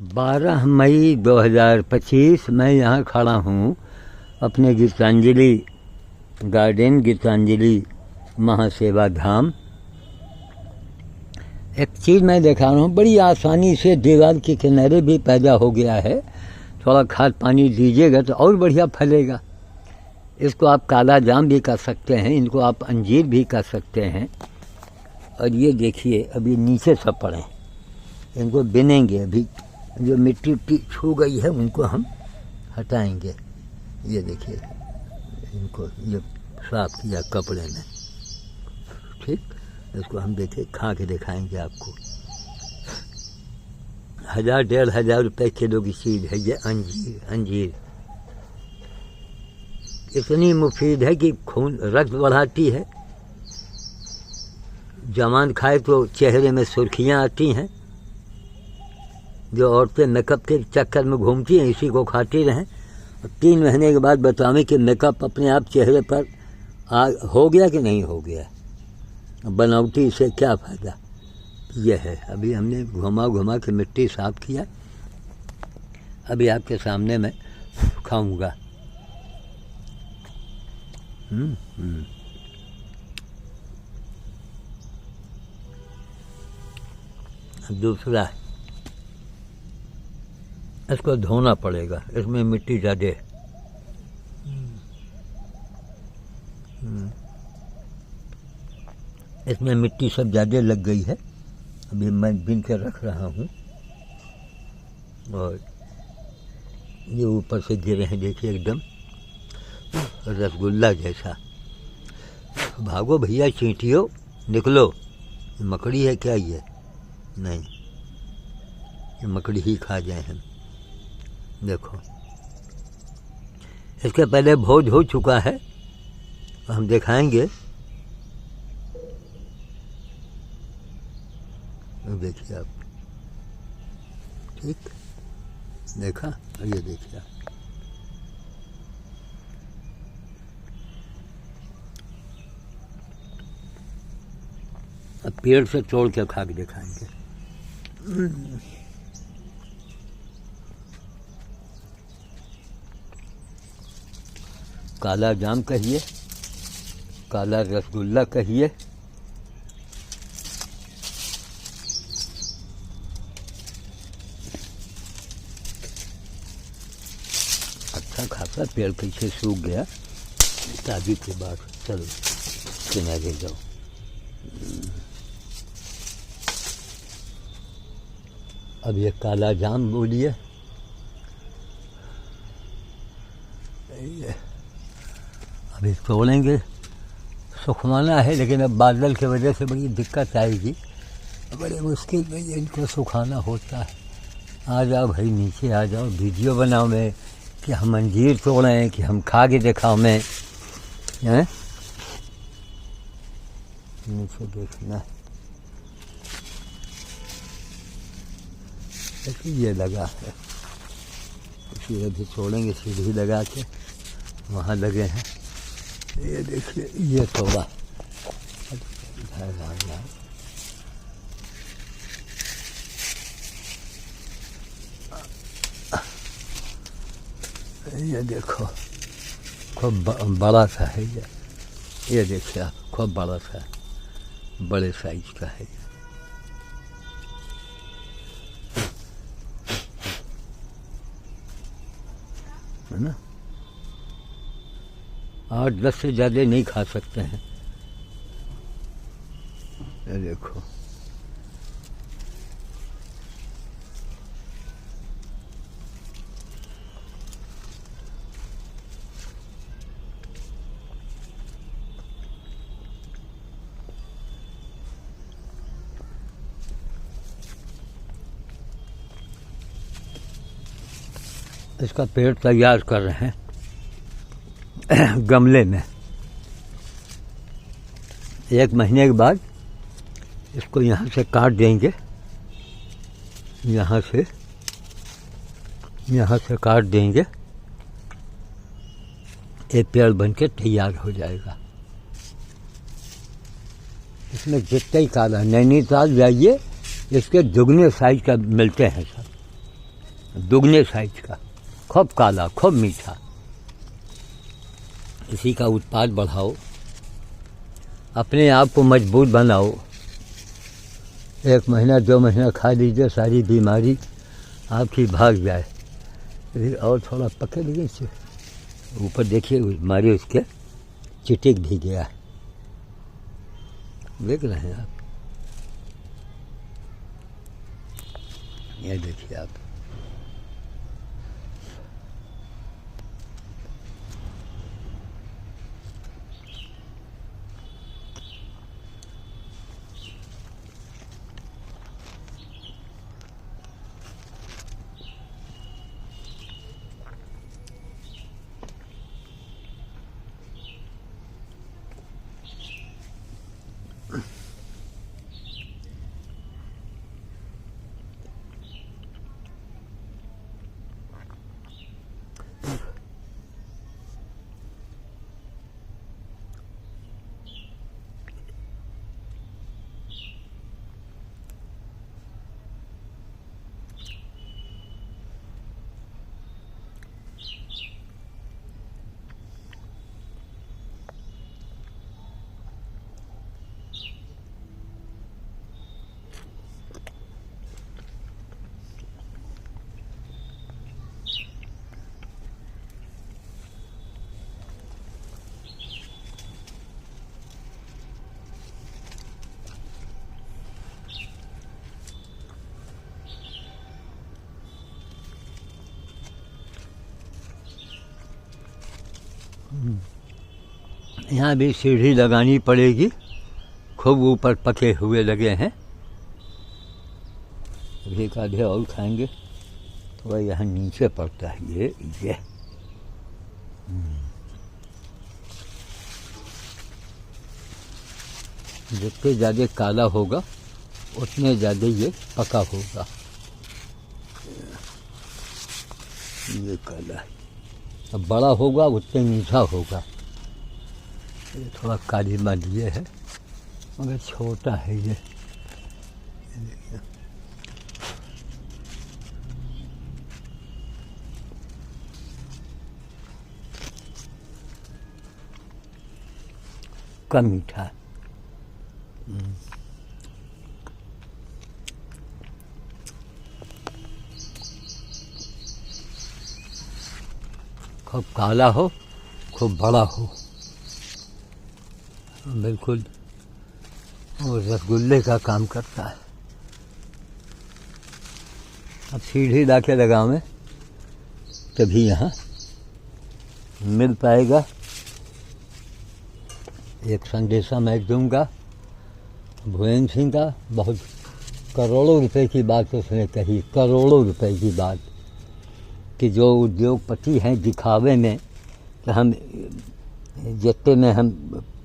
12 मई 2025 मैं यहाँ खड़ा हूँ अपने गीतांजलि गार्डन, गीतांजलि महासेवा धाम। एक चीज़ मैं दिखा रहा हूँ, बड़ी आसानी से दीवार के किनारे भी पैदा हो गया है। थोड़ा खाद पानी दीजिएगा तो और बढ़िया फलेगा। इसको आप काला जाम भी कर सकते हैं, इनको आप अंजीर भी कर सकते हैं। और ये देखिए अभी नीचे सब पड़े, इनको बिनेंगे। अभी जो मिट्टी छू गई है उनको हम हटाएंगे। ये देखिए इनको ये साफ किया कपड़े में, ठीक। इसको हम देखे खा के दिखाएंगे आपको। 1000-1500 रुपये किलो की चीज़ है ये अंजीर। इतनी मुफीद है कि खून रक्त बढ़ाती है। जवान खाए तो चेहरे में सुर्खियाँ आती हैं। जो औरतें मेकअप के चक्कर में घूमती हैं इसी को खाती रहें, और 3 महीने के बाद बतावें कि मेकअप अपने आप चेहरे पर हो गया कि नहीं हो गया। बनावटी से क्या फ़ायदा। यह है, अभी हमने घुमा के मिट्टी साफ़ किया। अभी आपके सामने मैं खाऊंगा। दूसरा, इसको धोना पड़ेगा, इसमें मिट्टी ज़्यादा है। इसमें मिट्टी सब ज़्यादा लग गई है। अभी मैं बीन कर रख रहा हूँ और ये ऊपर से गिरे हैं, देखिए एकदम रसगुल्ला जैसा। भागो भैया चींटियों, निकलो। मकड़ी है क्या ये? नहीं, ये मकड़ी ही खा जाए हम। देखो इसके पहले भोज हो चुका है, हम दिखाएंगे। देखिए आप, ठीक देखा। ये देखिए आप, अब पेड़ से तोड़ के खा के दिखाएंगे। काला जाम कहिए, काला रसगुल्ला कहिए, अच्छा खासा पेड़ पीछे सूख गया शादी के बाद। चलो किनारे जाओ। अब ये काला जाम बोलिए। अभी तोड़ेंगे, सुखवाना है, लेकिन अब बादल की वजह से बड़ी दिक्कत आएगी। बड़े मुश्किल में इनको सुखाना होता है। आ जाओ भाई नीचे आ जाओ, वीडियो बनाओ मैं कि हम अंजीर तोड़ें, कि हम खा के दिखाओ मैं। हैं नीचे देखना, ये लगा है, इसी अभी छोड़ेंगे। सीढ़ी लगा के वहाँ लगे हैं। ये देखिए ये तोड़ा। ये देखो खूब बड़ा सा है ये देखिए आप, खूब बड़ा सा, बड़े साइज का है। है ना, 8-10 से ज़्यादा नहीं खा सकते हैं। ये देखो इसका पेड़ तैयार कर रहे हैं गमले में। 1 महीने के बाद इसको यहाँ से काट देंगे, यहाँ से काट देंगे। ये पेड़ बन के तैयार हो जाएगा। इसमें जितना ही काला, नैनीताल जाइए इसके दुगने साइज का मिलते हैं सब। दुगने साइज का, खूब काला, खूब मीठा। इसी का उत्पाद बढ़ाओ, अपने आप को मजबूत बनाओ। 1 महीना 2 महीना खा लीजिए, सारी बीमारी आपकी भाग जाए। फिर और थोड़ा पके लगे इसे ऊपर, देखिए बीमारी उसके चिटिक भी गया है, देख रहे हैं आप, ये देखिए आप। यहाँ भी सीढ़ी लगानी पड़ेगी, खूब ऊपर पके हुए लगे हैं। अभी एक आधे और खाएंगे, थोड़ा यहाँ नीचे पड़ता है ये। जितने ज़्यादा काला होगा उतने ज़्यादा ये पका होगा। ये काला है, अब बड़ा होगा उतने मीठा होगा। ये थोड़ा काली लिए है मगर छोटा है ये। कम मीठा है। खूब काला हो, खूब बड़ा हो, बिल्कुल वो रसगुल्ले का काम करता है। अब सीढ़ी ला के लगावें तभी यहाँ मिल पाएगा। एक संदेशा मैं दूंगा भुवनेन्द्र सिंह का, बहुत करोड़ों रुपए की बात उसने कही, करोड़ों रुपए की बात, कि जो उद्योगपति हैं दिखावे में, कि हम जितने में हम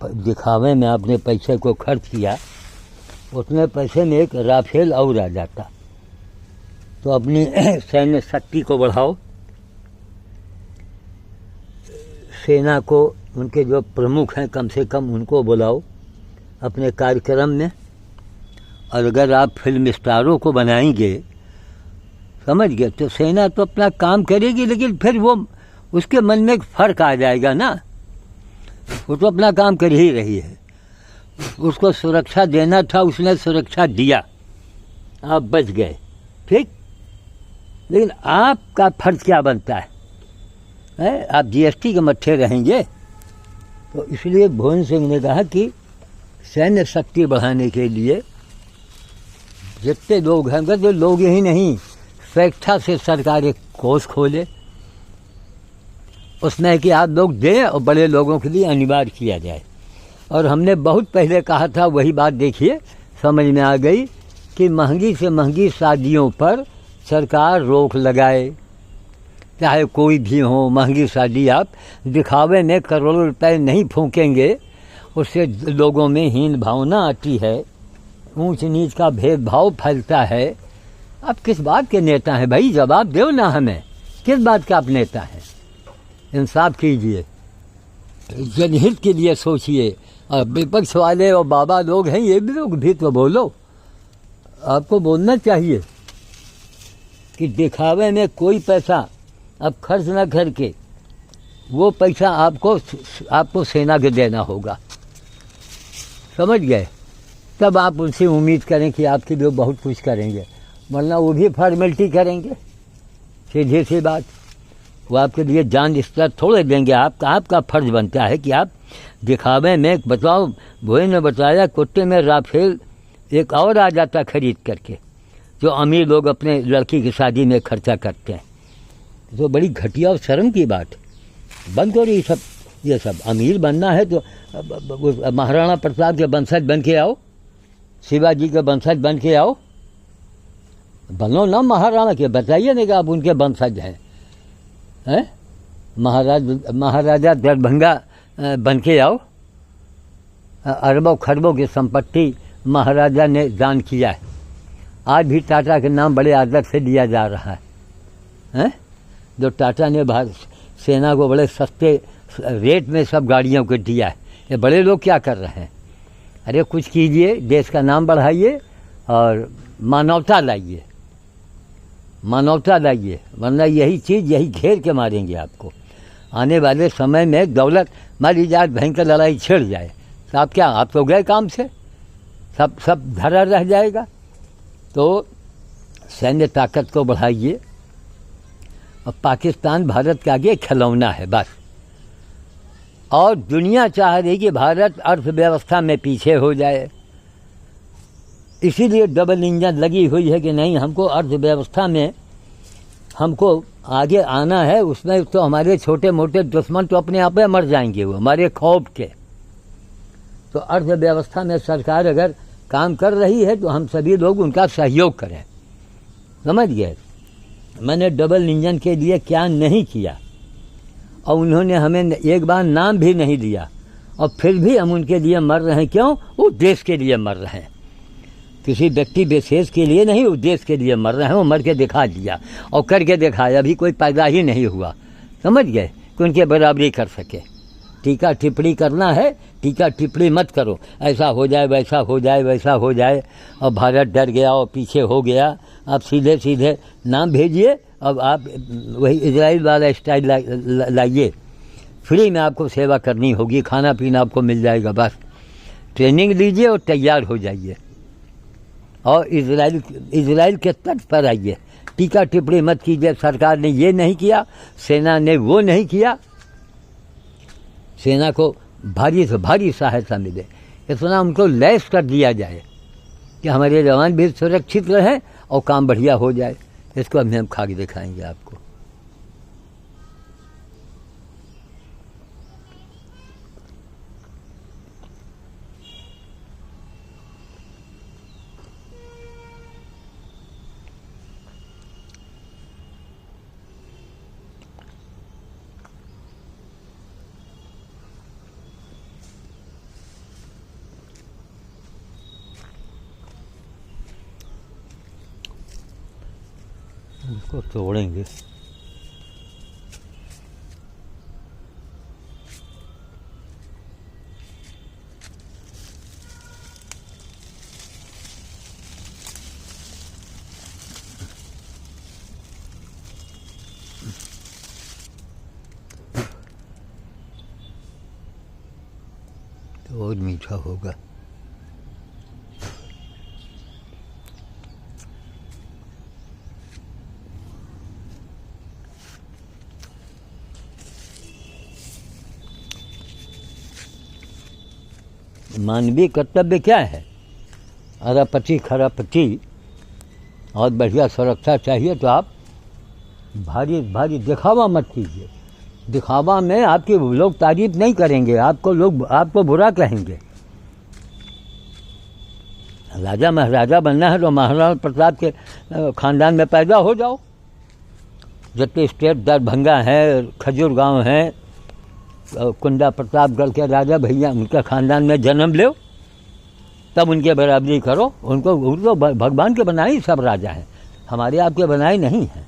दिखावे में अपने पैसे को खर्च किया, उतने पैसे में एक राफेल और आ जाता। तो अपनी सैन्य शक्ति को बढ़ाओ, सेना को, उनके जो प्रमुख हैं कम से कम उनको बुलाओ अपने कार्यक्रम में। और अगर आप फिल्म स्टारों को बनाएंगे, समझ गए, तो सेना तो अपना काम करेगी, लेकिन फिर वो उसके मन में एक फ़र्क आ जाएगा ना। वो तो अपना काम कर ही रही है, उसको सुरक्षा देना था, उसने सुरक्षा दिया, आप बच गए, ठीक। लेकिन आपका फर्ज क्या बनता है? आप जीएसटी के मत्थे रहेंगे। तो इसलिए भुवन सिंह ने कहा कि सैन्य शक्ति बढ़ाने के लिए जितने लोग हैं, तो लोग ही नहीं, स्वेच्छा से सरकार एक कोष खोले, उसमें कि आप लोग दें और बड़े लोगों के लिए अनिवार्य किया जाए। और हमने बहुत पहले कहा था, वही बात देखिए समझ में आ गई कि महंगी से महंगी शादियों पर सरकार रोक लगाए, चाहे कोई भी हो। महंगी शादी आप दिखावे में करोड़ों रुपए नहीं फूकेंगे, उससे लोगों में हीन भावना आती है, ऊंच नीच का भेदभाव फैलता है। आप किस बात के नेता हैं भाई? जवाब दो ना हमें, किस बात का आप नेता हैं? इंसाफ कीजिए, जनहित के लिए सोचिए। और विपक्ष वाले और बाबा लोग हैं, ये भी लोग भी तो बोलो, आपको बोलना चाहिए। कि दिखावे में कोई पैसा अब खर्च न करके वो पैसा आपको सेना को देना होगा, समझ गए। तब आप उनसे उम्मीद करें कि आपके लिए बहुत कुछ करेंगे, वरना वो भी फॉर्मेलिटी करेंगे। सीधी सी बात, वो आपके लिए जान इस तरह थोड़े देंगे। आपका फर्ज बनता है कि आप दिखावे में बताओ। भोई ने बताया कुत्ते में राफेल एक और आ जाता खरीद करके, जो अमीर लोग अपने लड़की की शादी में खर्चा करते हैं। तो बड़ी घटिया और शर्म की बात। बंद करो ये सब। अमीर बनना है तो महाराणा प्रताप के वंशज बन के आओ, शिवाजी के वंशज बन के आओ। बनो ना महाराणा के, बताइए नहीं कि आप उनके वंशज हैं। महाराजा दरभंगा बन के आओ। अरबों खरबों की संपत्ति महाराजा ने दान किया है। आज भी टाटा के नाम बड़े आदर से लिया जा रहा है। जो टाटा ने सेना को बड़े सस्ते रेट में सब गाड़ियों को दिया है। ये बड़े लोग क्या कर रहे हैं? अरे कुछ कीजिए, देश का नाम बढ़ाइए और मानवता लाइए, वरना यही चीज़ यही घेर के मारेंगे आपको। आने वाले समय में दौलत, मान लीजिए आज भयंकर लड़ाई छिड़ जाए तो आप तो गए काम से, सब धरा रह जाएगा। तो सैन्य ताकत को बढ़ाइए। और पाकिस्तान भारत के आगे खिलौना है बस, और दुनिया चाह रही कि भारत अर्थव्यवस्था में पीछे हो जाए। इसीलिए डबल इंजन लगी हुई है कि नहीं, हमको अर्थव्यवस्था में हमको आगे आना है। उसमें तो हमारे छोटे मोटे दुश्मन तो अपने आप में मर जाएंगे, वो हमारे खौफ के। तो अर्थव्यवस्था में सरकार अगर काम कर रही है तो हम सभी लोग उनका सहयोग करें, समझ गए। मैंने डबल इंजन के लिए क्या नहीं किया, और उन्होंने हमें एक बार नाम भी नहीं दिया, और फिर भी हम उनके लिए मर रहे हैं। क्यों? वो देश के लिए मर रहे हैं, किसी व्यक्ति विशेष के लिए नहीं, वो देश के लिए मर रहे हैं। वो मर के दिखा दिया और करके दिखाया, अभी कोई पैदा ही नहीं हुआ, समझ गए, कि उनके बराबरी कर सके। टीका टिप्पणी करना है, टीका टिप्पणी मत करो, ऐसा हो जाए वैसा हो जाए वैसा हो जाए, और भारत डर गया और पीछे हो गया। आप सीधे सीधे नाम भेजिए, अब आप वही इजराइल वाला स्टाइल लाइए। फ्री में आपको सेवा करनी होगी, खाना पीना आपको मिल जाएगा, बस ट्रेनिंग लीजिए और तैयार हो जाइए, और इजराइल के तट पर आइए। टीका टिप्पणी मत कीजिए, सरकार ने ये नहीं किया, सेना ने वो नहीं किया। सेना को भारी से भारी सहायता मिले, इतना उनको लैस कर दिया जाए कि हमारे जवान भी सुरक्षित रहें और काम बढ़िया हो जाए। इसको हम खा के दिखाएंगे आपको। इसको तोड़ेंगे। तो और मीठा होगा। मानवीय कर्तव्य क्या है? अरापति खरापति और बढ़िया सुरक्षा चाहिए तो आप भारी भारी दिखावा मत कीजिए। दिखावा में आपकी लोग तारीफ नहीं करेंगे, आपको बुरा कहेंगे। राजा महाराजा बनना है तो महाराणा प्रताप के खानदान में पैदा हो जाओ। जितने स्टेट दरभंगा है, खजूर गांव है, कुंडा प्रतापगढ़ के राजा भैया, उनके खानदान में जन्म लो, तब उनके बराबरी करो। उनको भगवान के बनाए ही सब राजा हैं, हमारे आपके बनाए नहीं हैं।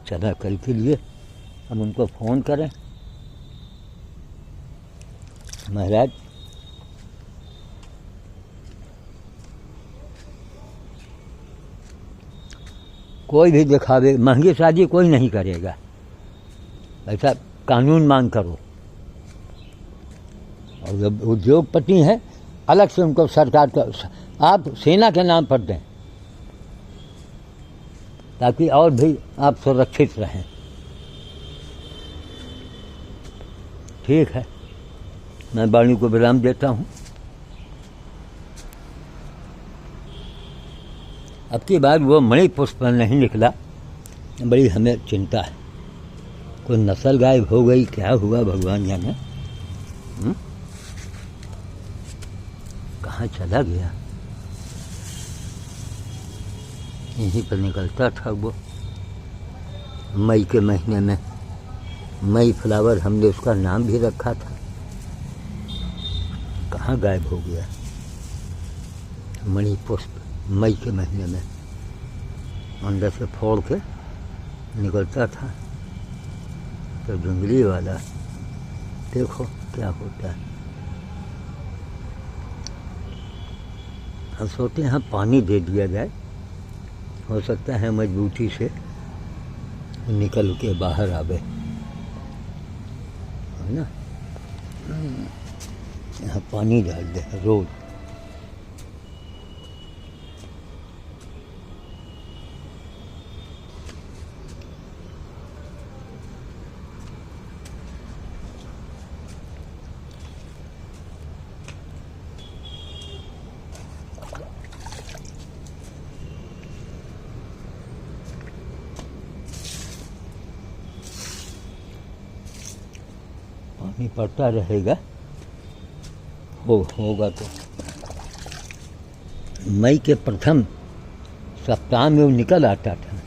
चला कल के लिए हम उनको फ़ोन करें। महाराज कोई भी दिखावे, महंगी शादी कोई नहीं करेगा, ऐसा कानून मांग करो। और जब उद्योगपति हैं अलग से उनको सरकार का, आप सेना के नाम पर दें ताकि और भी आप सुरक्षित रहें। ठीक है, मैं वाणी को विराम देता हूँ। अब की बार वो मणि पुष्प नहीं निकला, बड़ी हमें चिंता है। कोई नस्ल गायब हो गई, क्या हुआ भगवान जाने। कहाँ चला गया। यहीं पर निकलता था वो मई के महीने में, मई फ्लावर हमने उसका नाम भी रखा था। कहाँ गायब हो गया मणि पुष्प। मई के महीने में अंदर से फोड़ के निकलता था। तो जंगली वाला देखो क्या होता है। हम सोचते हैं पानी दे दिया जाए, हो सकता है मजबूती से निकल के बाहर आवे, है ना। यहाँ पानी डाल दे रोज। पानी पड़ता रहेगा, होगा तो। मई के प्रथम सप्ताह में वो निकल आता था।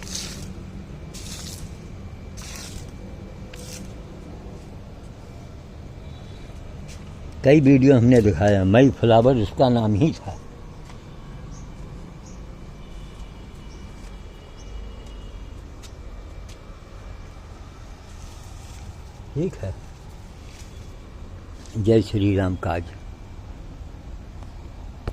कई वीडियो हमने दिखाया, मई फ्लावर उसका नाम ही था। ठीक है, जय श्री राम काज।